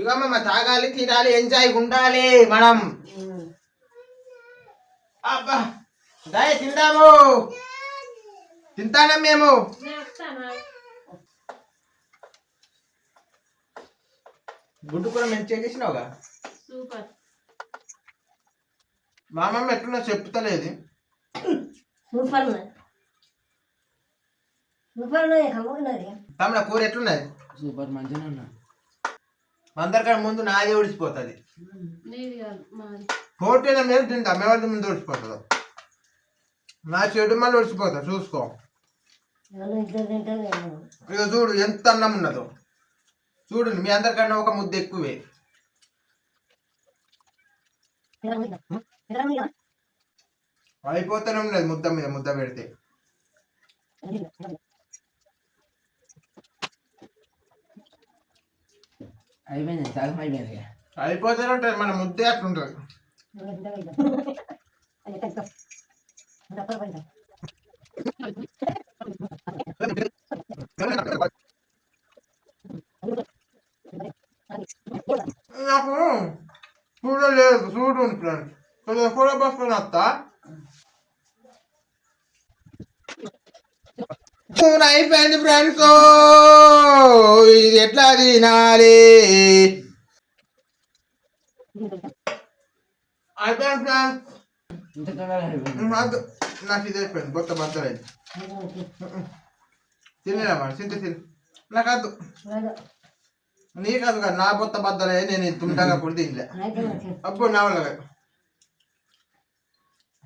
ఇగమ్మ తాగాలి తినాలి ఎంజాయ్ ఉండాలి మనం. అబ్బా దాయ తిందాము తింటానం మేము. గుడ్డు కూర మంచిగా చేసినావుగా. సూపర్. మా అమ్మమ్మ ఎట్లున్నా చెప్తలేదు. సూపర్ తమ్ముడ కూర ఎట్లున్నది? సూపర్ మంచిగా ఉన్నా. అందరికన్నా ముందు నాదే ఊడిసిపోతుంది. పోటీల మీద తింటా మేవాళ్ళ ముందు ఊడిసిపోతుంది. నా చెడు మళ్ళీ ఊడిసిపోతా చూసుకో. ఇక చూడు ఎంత అన్నం ఉన్నదో చూడు. మీ అందరికన్నా ఒక ముద్ద ఎక్కువే. అయిపోతూనే ఉన్నది ముద్ద మీద ముద్ద పెడితే. అయిపోయింది సగం అయిపోయింది. అయిపోతూనే ఉంటుంది మన ముద్దే అట్లుంటుంది. నాకు చూడలేదు చూడండి ఫ్రెండ్స్. కూడా బస్సుకొని వస్తా. అయిపోయింది ఫ్రెండ్స్. ఇది ఎట్లా తినాలి? అయిపోయింది ఫ్రెండ్స్. నాకు ఇది అయిపోయింది. బొత్త బద్దలైంది. తినేరా మరి తింటే తిని. నాకు వద్దు. నీకదు కదా నా బొత్త బద్దలే. నేను తుంటగా కూడా తినలే. అబ్బో నా వల్ల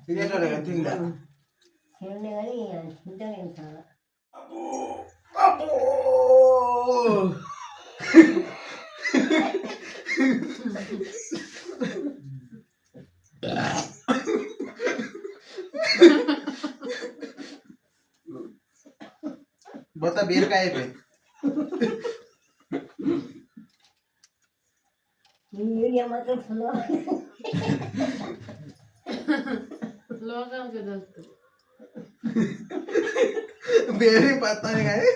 తినేటోడే తినలే. బొత్త బీరకాయ అయిపోయింది. లోకానికి తెలుస్తుంది. బేరీ పత్తాను కానీ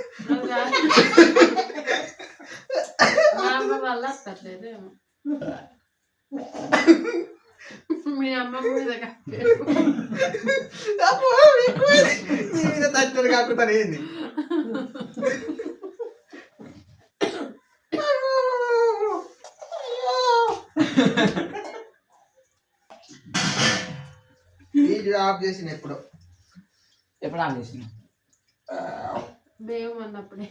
వల్ల వస్తట్లేదేమో. మీ అమ్మమ్మ మీద మీద తట్టడు కాకుండా ఏంది? ఆఫ్ చేసిన ఎప్పుడు ఆఫ్ చేసిన మేము అన్నప్పుడే